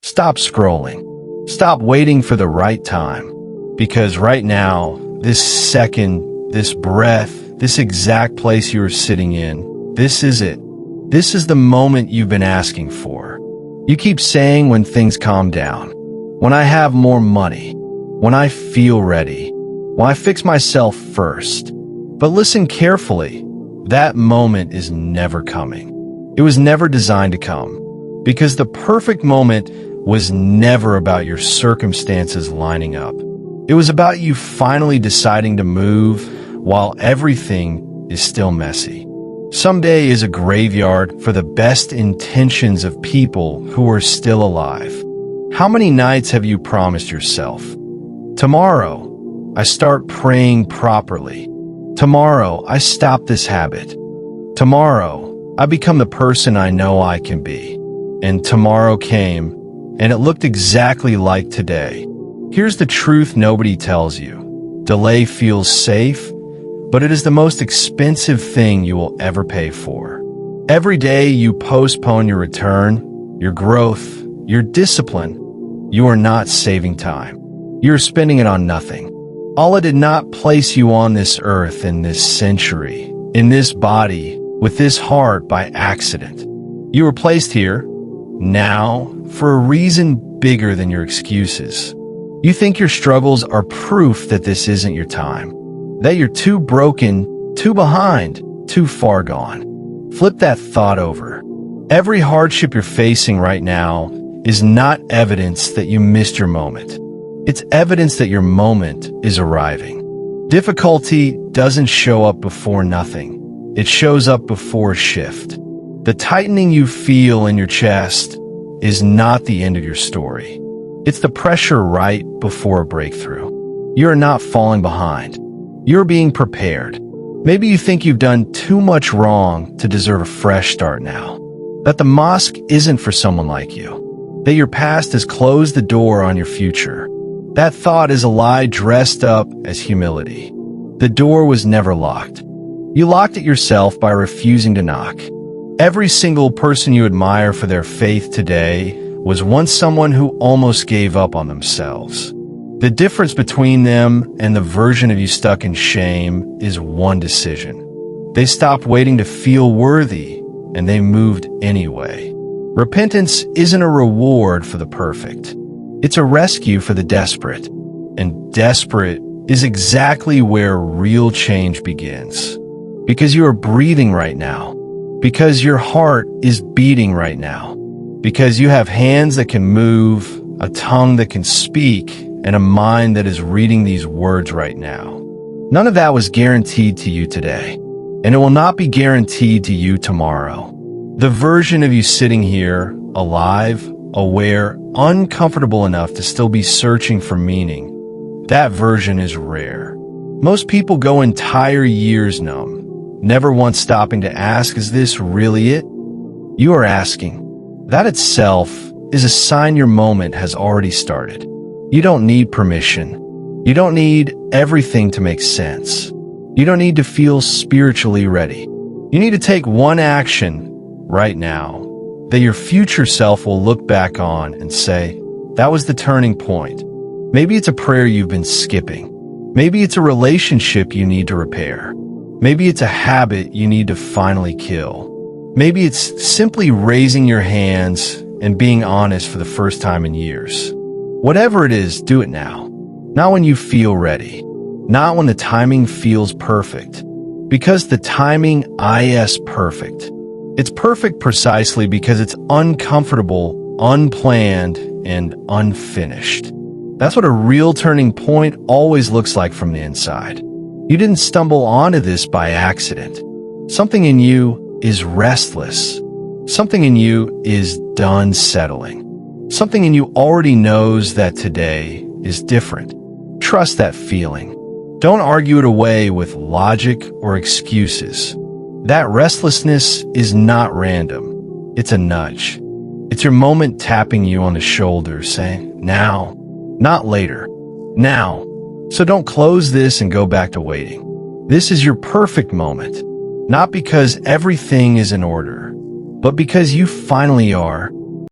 Stop scrolling. Stop waiting for the right time. Because right now, this second, this breath, this exact place you are sitting in, this is it. This is the moment you've been asking for. You keep saying when things calm down, when I have more money, when I feel ready, when I fix myself first. But listen carefully, that moment is never coming. It was never designed to come, because the perfect moment was never about your circumstances lining up. It was about you finally deciding to move while everything is still messy. Someday is a graveyard for the best intentions of people who are still alive. How many nights have you promised yourself? Tomorrow, I start praying properly. Tomorrow, I stop this habit. Tomorrow, I become the person I know I can be. And tomorrow came, and it looked exactly like today. Here's the truth nobody tells you. Delay feels safe, but it is the most expensive thing you will ever pay for. Every day you postpone your return, your growth, your discipline, you are not saving time. You are spending it on nothing. Allah did not place you on this earth in this century, in this body, with this heart by accident. You were placed here, now, for a reason bigger than your excuses. You think your struggles are proof that this isn't your time, that you're too broken, too behind, too far gone. Flip that thought over. Every hardship you're facing right now is not evidence that you missed your moment. It's evidence that your moment is arriving. Difficulty doesn't show up before nothing. It shows up before a shift. The tightening you feel in your chest is not the end of your story. It's the pressure right before a breakthrough. You're not falling behind. You're being prepared. Maybe you think you've done too much wrong to deserve a fresh start now. That the mosque isn't for someone like you. That your past has closed the door on your future. That thought is a lie dressed up as humility. The door was never locked. You locked it yourself by refusing to knock. Every single person you admire for their faith today was once someone who almost gave up on themselves. The difference between them and the version of you stuck in shame is one decision. They stopped waiting to feel worthy, and they moved anyway. Repentance isn't a reward for the perfect. It's a rescue for the desperate. And desperate is exactly where real change begins. Because you are breathing right now. Because your heart is beating right now. Because you have hands that can move, a tongue that can speak, and a mind that is reading these words right now. None of that was guaranteed to you today, and it will not be guaranteed to you tomorrow. The version of you sitting here, alive, aware, uncomfortable enough to still be searching for meaning, that version is rare. Most people go entire years numb, never once stopping to ask, is this really it? You are asking. That itself is a sign your moment has already started. You don't need permission. You don't need everything to make sense. You don't need to feel spiritually ready. You need to take one action right now that your future self will look back on and say, that was the turning point. Maybe it's a prayer you've been skipping. Maybe it's a relationship you need to repair. Maybe it's a habit you need to finally kill. Maybe it's simply raising your hands and being honest for the first time in years. Whatever it is, do it now. Not when you feel ready. Not when the timing feels perfect. Because the timing is perfect. It's perfect precisely because it's uncomfortable, unplanned, and unfinished. That's what a real turning point always looks like from the inside. You didn't stumble onto this by accident. Something in you is restless. Something in you is done settling. Something in you already knows that today is different. Trust that feeling. Don't argue it away with logic or excuses. That restlessness is not random. It's a nudge. It's your moment tapping you on the shoulder saying, now, not later, now. So don't close this and go back to waiting. This is your perfect moment. Not because everything is in order, but because you finally are,